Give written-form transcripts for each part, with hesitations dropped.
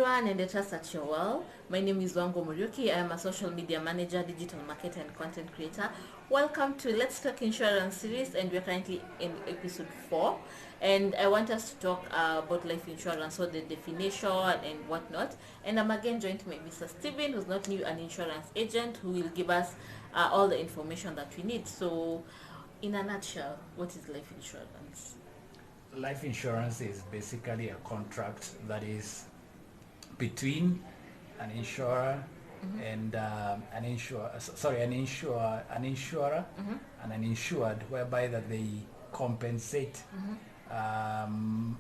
everyone, and I trust that you're well. My name is Wango Muriuki. I am a social media manager, digital marketer, and content creator. Welcome to Let's Talk Insurance series, and we're currently in episode 4. And I want us to talk about life insurance, so the definition and whatnot. And I'm again joined by Mr. Steven, who's not new, an insurance agent, who will give us all the information that we need. So, in a nutshell, what is life insurance? Life insurance is basically a contract that is between an insurer and an insurer, an insurer and an insured, whereby that they compensate.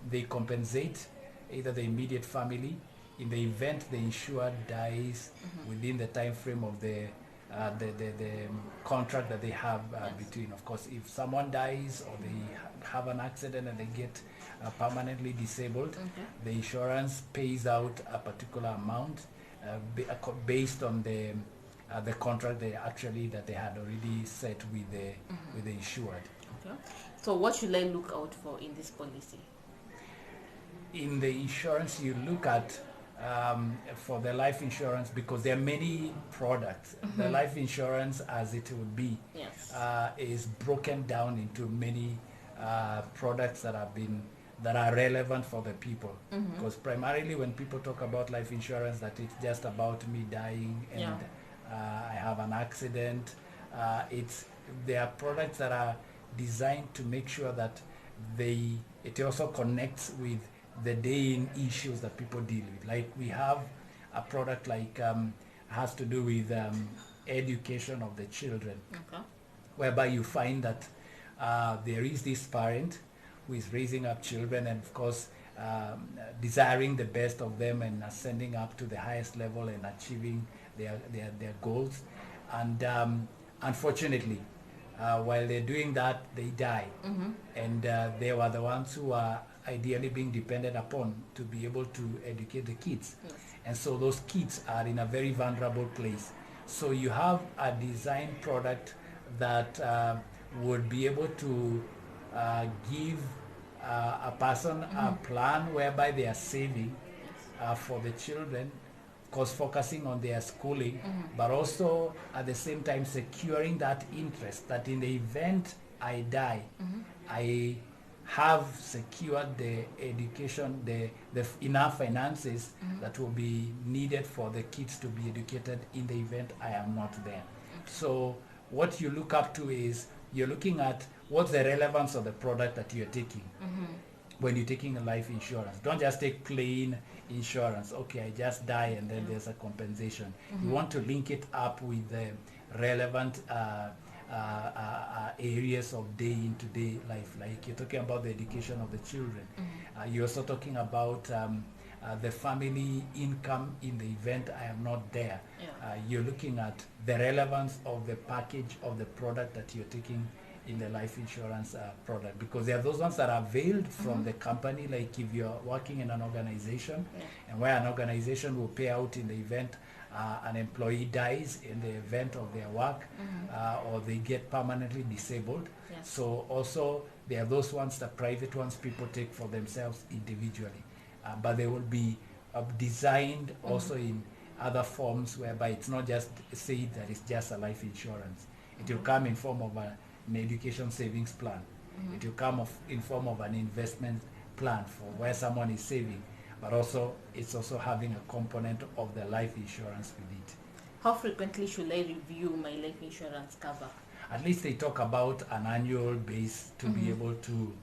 They compensate either the immediate family in the event the insured dies within the time frame of the contract that they have between. Of course, if someone dies or they have an accident and they get permanently disabled, the insurance pays out a particular amount based on the contract that they had already set with the insured. Okay. So what should I look out for in this policy? In the insurance, you look at for the life insurance, because there are many products. The life insurance, as it would be, is broken down into many products that are relevant for the people. Because primarily when people talk about life insurance, that it's just about me dying and I have an accident. There are products that are designed to make sure that it also connects with the day-in issues that people deal with. Like we have a product like has to do with education of the children, whereby you find that there is this parent who is raising up children and of course desiring the best of them and ascending up to the highest level and achieving their goals, and unfortunately while they're doing that, they die, and they were the ones who are ideally being depended upon to be able to educate the kids. And so those kids are in a very vulnerable place. So you have a design product that would be able to give a person a plan whereby they are saving for the children, of course focusing on their schooling, but also at the same time securing that interest that in the event I die, I have secured the education, the enough finances that will be needed for the kids to be educated in the event I am not there. So what you look up to is you're looking at what's the relevance of the product that you're taking when you're taking a life insurance. Don't just take plain insurance. Okay, I just die and then there's a compensation. You want to link it up with the relevant areas of day-in-to-day life. Like you're talking about the education of the children. You're also talking about the family income in the event I am not there. You're looking at the relevance of the package of the product that you're taking in the life insurance product, because there are those ones that are veiled from the company, like if you're working in an organization and where an organization will pay out in the event an employee dies in the event of their work, or they get permanently disabled. So also there are those ones, the private ones people take for themselves individually, but they will be designed also in other forms whereby it's not just said that it's just a life insurance. It will come in form of an education savings plan. It will come in form of an investment plan for where someone is saving, but also it's also having a component of the life insurance with it. How frequently should I review my life insurance cover? At least they talk about an annual base to be able to,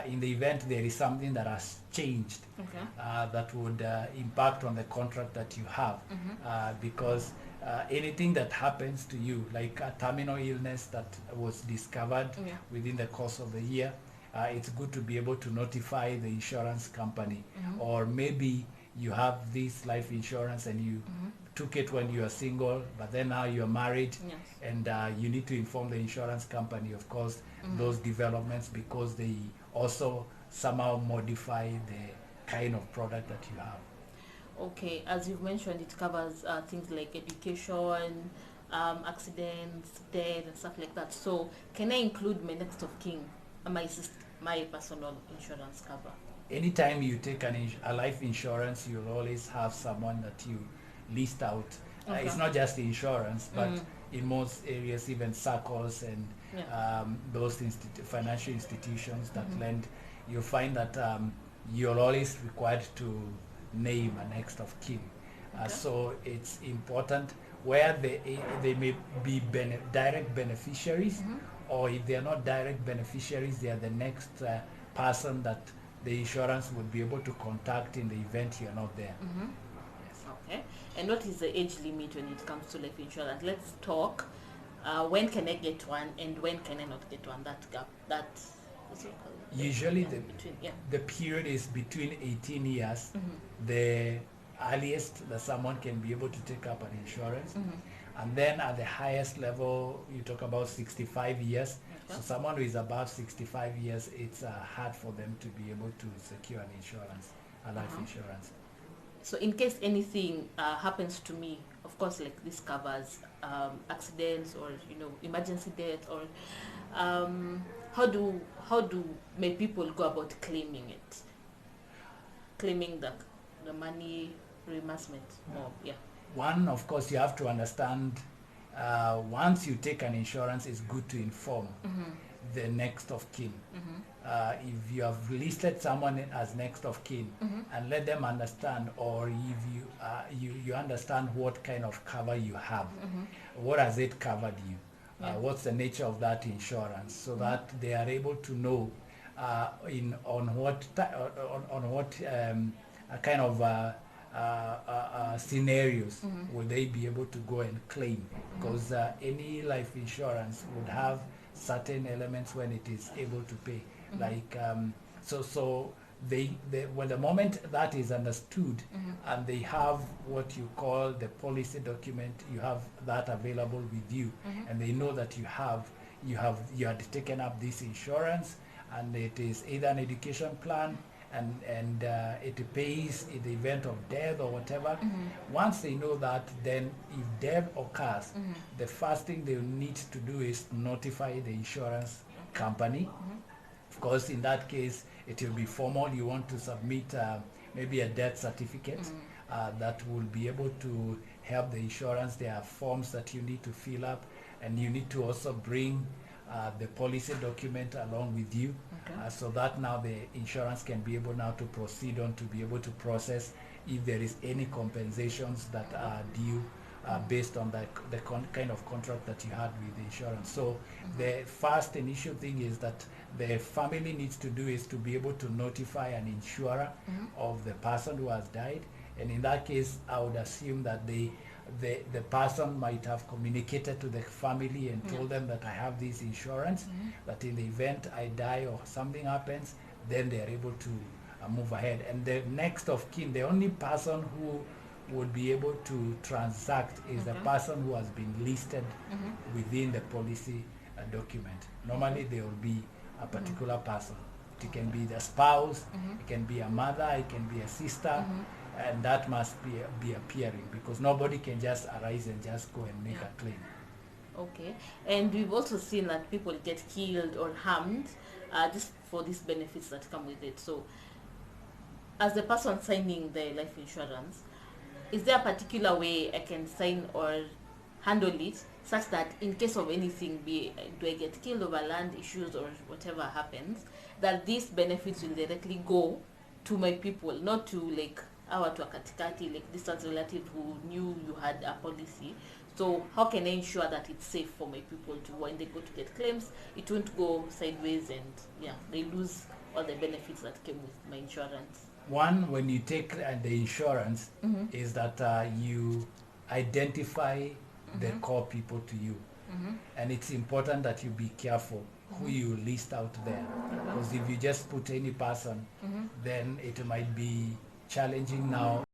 in the event there is something that has changed, that would impact on the contract that you have, because anything that happens to you, like a terminal illness that was discovered within the course of the year, it's good to be able to notify the insurance company. Or maybe you have this life insurance and you took it when you are single, but then now you're married, and you need to inform the insurance company, of course, those developments, because they also somehow modify the kind of product that you have. Okay, as you've mentioned, it covers things like education, accidents, death, and stuff like that. So can I include my next of kin, my personal insurance cover? anytime you take a life insurance, you'll always have someone that you list out. Okay. It's not just the insurance, but in most areas, even circles and those financial institutions that lend, you find that you're always required to name a next of kin. So it's important where they may be direct beneficiaries, or if they're not direct beneficiaries, they are the next person that the insurance would be able to contact in the event you're not there. Yes. Okay. And what is the age limit when it comes to life insurance? Let's talk. When can I get one, and when can I not get one? That gap. That. Usually the period is between 18 years. The earliest that someone can be able to take up an insurance. And then at the highest level, you talk about 65 years. So someone who is above 65 years, it's hard for them to be able to secure an insurance, a life insurance. So in case anything happens to me, of course, like this covers accidents or emergency death, or how do may people go about claiming it? Claiming the money reimbursement. One, of course, you have to understand, once you take an insurance, it's good to inform the next of kin. If you have listed someone as next of kin, and let them understand, or if you understand what kind of cover you have, what has it covered you, what's the nature of that insurance, so that they are able to know on what kind of scenarios will they be able to go and claim, because any life insurance would have certain elements when it is able to pay, like so they when the moment that is understood, and they have what you call the policy document, you have that available with you, and they know that you had taken up this insurance, and it is either an education plan, and it pays in the event of death or whatever. Once they know that, then if death occurs, the first thing they need to do is notify the insurance company. Of course, in that case, it will be formal. You want to submit maybe a death certificate that will be able to help the insurance. There are forms that you need to fill up, and you need to also bring the policy document along with you, so that now the insurance can be able now to proceed on to be able to process if there is any compensations that are due based on the kind of contract that you had with the insurance. So the first initial thing is that the family needs to do is to be able to notify an insurer of the person who has died, and in that case I would assume that the person might have communicated to the family and told them that I have this insurance, that in the event I die or something happens, then they are able to move ahead. And the next of kin, the only person who would be able to transact is the person who has been listed within the policy document. Normally there will be a particular person. It can be the spouse, it can be a mother, it can be a sister, and that must be appearing, because nobody can just arise and just go and make a claim. Okay. And we've also seen that people get killed or harmed just for these benefits that come with it. So as the person signing the life insurance, is there a particular way I can sign or handle it such that in case of anything, do I get killed over land issues or whatever happens, that these benefits will directly go to my people, not to like our to a katikati, like distant relative who knew you had a policy? So how can I ensure that it's safe for my people to, when they go to get claims, it won't go sideways and they lose all the benefits that came with my insurance? One, when you take the insurance, is that you identify the core people to you, and it's important that you be careful who you list out there, because if you just put any person, then it might be challenging now